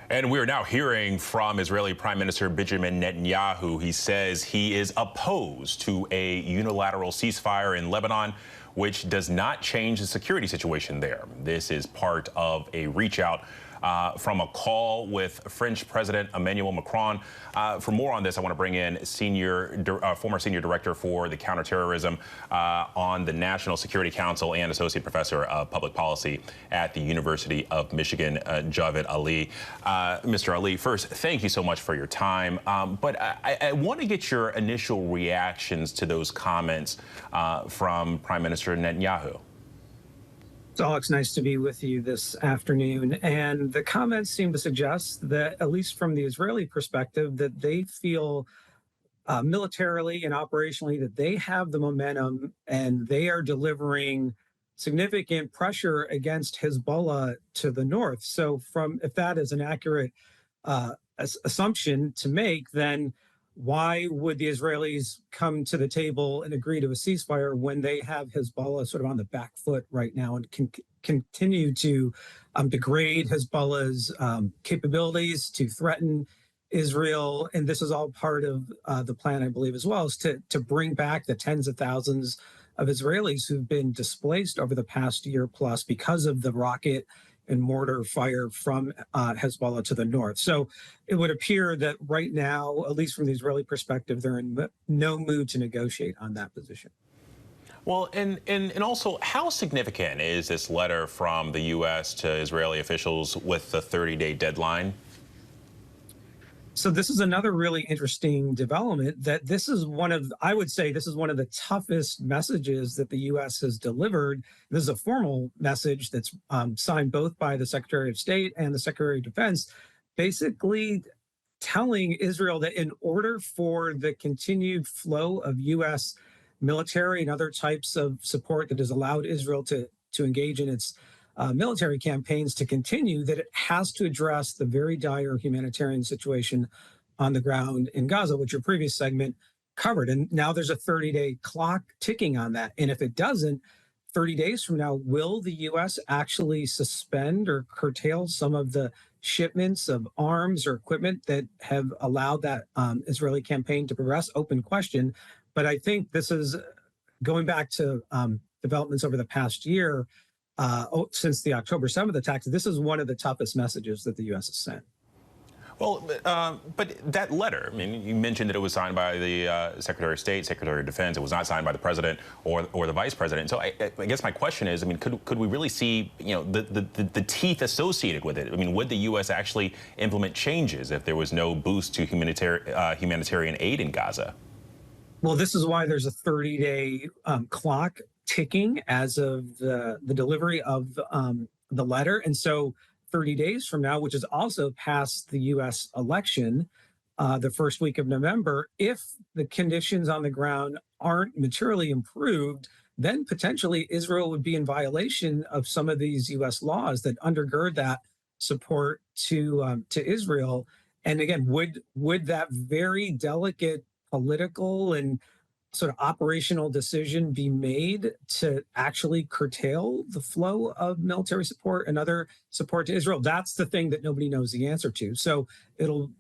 And we are now hearing from Israeli Prime Minister Benjamin Netanyahu. He says he is opposed to a unilateral ceasefire in Lebanon, which does not change the security situation there. This is part of a reach out from a call with French President Emmanuel Macron. For more on this, I want to bring in former senior director for the counterterrorism on the National Security Council and associate professor of public policy at the University of Michigan, David Ali. Mr. Ali, first, thank you so much for your time. But I want to get your initial reactions to those comments from Prime Minister Netanyahu. So, Alex, nice to be with you this afternoon. And the comments seem to suggest that, at least from the Israeli perspective, that they feel militarily and operationally that they have the momentum and they are delivering significant pressure against Hezbollah to the north. So if that is an accurate assumption to make, then why would the Israelis come to the table and agree to a ceasefire when they have Hezbollah sort of on the back foot right now and can continue to degrade Hezbollah's capabilities to threaten Israel? And this is all part of the plan, I believe, as well, is to bring back the tens of thousands of Israelis who've been displaced over the past year plus because of the rocket and mortar fire from Hezbollah to the north. So it would appear that right now, at least from the Israeli perspective, they're in no mood to negotiate on that position. Well, and also, how significant is this letter from the U.S. to Israeli officials with the 30-day deadline? So this is another really interesting development, that this is I would say this is one of the toughest messages that the U.S. has delivered. This is a formal message that's signed both by the Secretary of State and the Secretary of Defense, basically telling Israel that in order for the continued flow of U.S. military and other types of support that has allowed Israel to engage in its military campaigns to continue, that it has to address the very dire humanitarian situation on the ground in Gaza, which your previous segment covered. And now there's a 30-day clock ticking on that. And if it doesn't, 30 days from now, will the U.S. actually suspend or curtail some of the shipments of arms or equipment that have allowed that Israeli campaign to progress? Open question. But I think this is going back to developments over the past year. Since the October 7th attacks, this is one of the toughest messages that the U.S. has sent. Well, but that letter, I mean, you mentioned that it was signed by the Secretary of State, Secretary of Defense. It was not signed by the president or the vice president. So I guess my question is, I mean, could we really see, the teeth associated with it? I mean, would the U.S. actually implement changes if there was no boost to humanitarian aid in Gaza? Well, this is why there's a 30-day clock ticking as of the delivery of the letter. And so 30 days from now, which is also past the U.S. election, the first week of November, if the conditions on the ground aren't materially improved, then potentially Israel would be in violation of some of these U.S. laws that undergird that support to Israel. And again, would that very delicate political and sort of operational decision be made to actually curtail the flow of military support and other support to Israel? That's the thing that nobody knows the answer to. So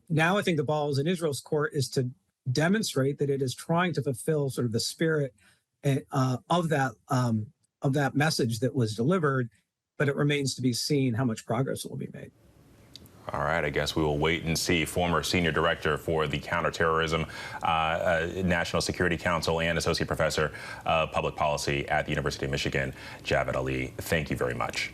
now I think the ball is in Israel's court is to demonstrate that it is trying to fulfill sort of the spirit of that message that was delivered, but it remains to be seen how much progress will be made. All right, I guess we will wait and see. Former senior director for the counterterrorism National Security Council and associate professor of public policy at the University of Michigan, David Ali. Thank you very much.